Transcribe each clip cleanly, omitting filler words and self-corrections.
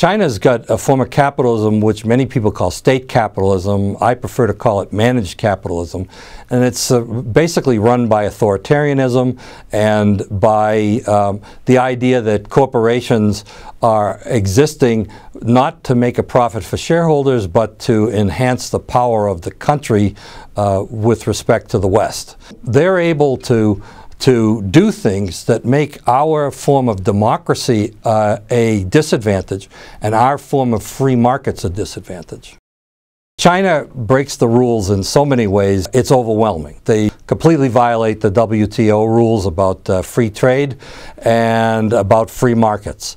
China's got a form of capitalism which many people call state capitalism. I prefer to call it managed capitalism. And it's basically run by authoritarianism and by the idea that corporations are existing not to make a profit for shareholders, but to enhance the power of the country with respect to the West. They're able to do things that make our form of democracy a disadvantage and our form of free markets a disadvantage. China breaks the rules in so many ways, it's overwhelming. They completely violate the WTO rules about free trade and about free markets.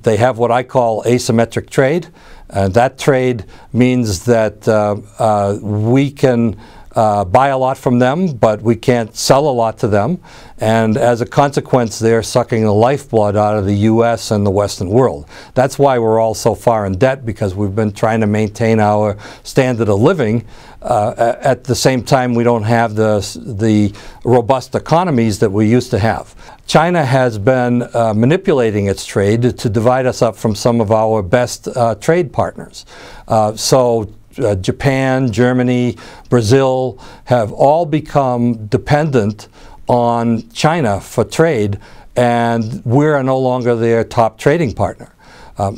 They have what I call asymmetric trade. That trade means that we can buy a lot from them, but we can't sell a lot to them. And as a consequence, they're sucking the lifeblood out of the U.S. and the Western world. That's why we're all so far in debt, because we've been trying to maintain our standard of living. At the same time, we don't have the robust economies that we used to have. China has been manipulating its trade to divide us up from some of our best trade partners. Japan, Germany, Brazil have all become dependent on China for trade, and we're no longer their top trading partner.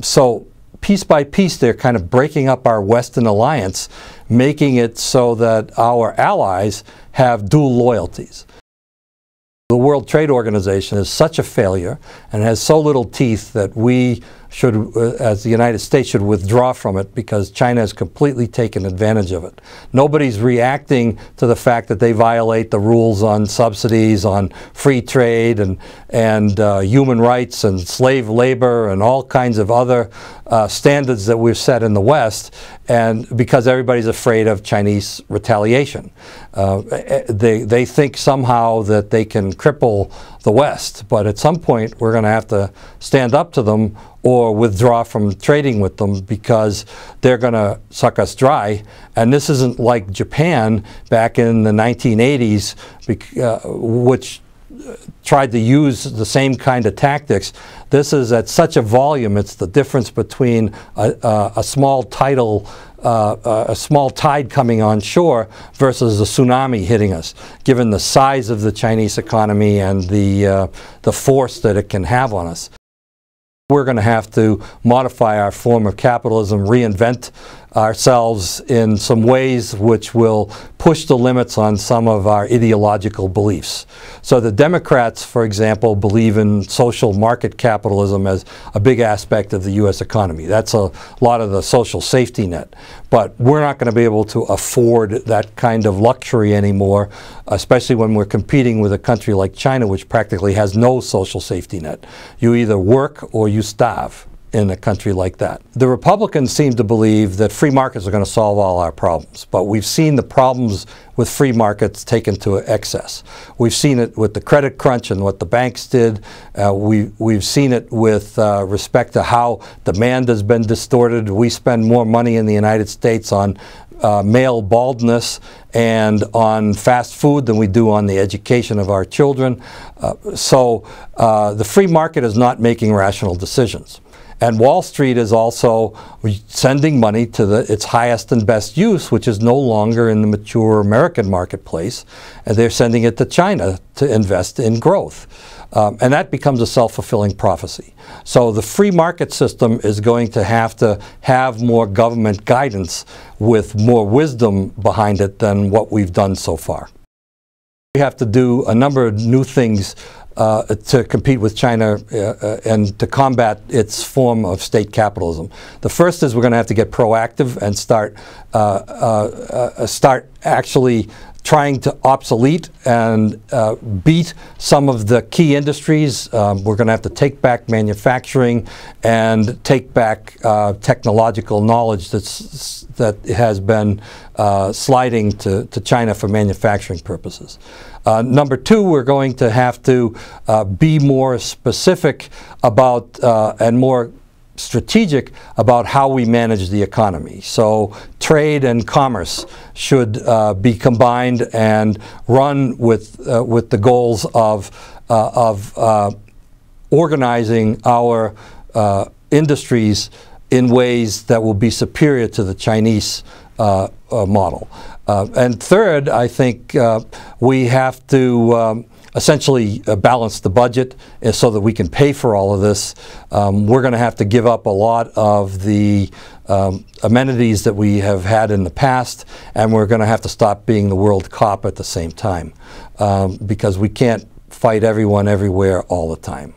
So piece by piece, they're kind of breaking up our Western alliance, making it so that our allies have dual loyalties. The World Trade Organization is such a failure and has so little teeth that we should, as the United States, should withdraw from it, because China has completely taken advantage of it. Nobody's reacting to the fact that they violate the rules on subsidies, on free trade, and human rights and slave labor and all kinds of other standards that we've set in the West, and because everybody's afraid of Chinese retaliation. They think somehow that they can cripple the West, but at some point we're going to have to stand up to them or withdraw from trading with them, because they're going to suck us dry. And this isn't like Japan back in the 1980s, which tried to use the same kind of tactics. This is at such a volume. It's the difference between a small tide coming on shore versus a tsunami hitting us, given the size of the Chinese economy and the force that it can have on us. We're going to have to modify our form of capitalism, reinvent ourselves in some ways which will push the limits on some of our ideological beliefs. So the Democrats, for example, believe in social market capitalism as a big aspect of the U.S. economy. That's a lot of the social safety net. But we're not going to be able to afford that kind of luxury anymore, especially when we're competing with a country like China, which practically has no social safety net. You either work or you starve in a country like that. The Republicans seem to believe that free markets are going to solve all our problems, but we've seen the problems with free markets taken to excess. We've seen it with the credit crunch and what the banks did. We've seen it with respect to how demand has been distorted. We spend more money in the United States on male baldness and on fast food than we do on the education of our children. So the free market is not making rational decisions. And Wall Street is also sending money to its highest and best use, which is no longer in the mature American marketplace. And they're sending it to China to invest in growth. And that becomes a self-fulfilling prophecy. So the free market system is going to have more government guidance with more wisdom behind it than what we've done so far. We have to do a number of new things to compete with China and to combat its form of state capitalism. The first is we're going to have to get proactive and start actually trying to obsolete and beat some of the key industries. We're going to have to take back manufacturing and take back technological knowledge that has been sliding to China for manufacturing purposes. Number two, we're going to have to be more specific about and more strategic about how we manage the economy. So trade and commerce should be combined and run with the goals of organizing our industries in ways that will be superior to the Chinese model. And third, I think we have to essentially balance the budget so that we can pay for all of this. We're going to have to give up a lot of the amenities that we have had in the past, and we're going to have to stop being the world cop at the same time, because we can't fight everyone everywhere all the time.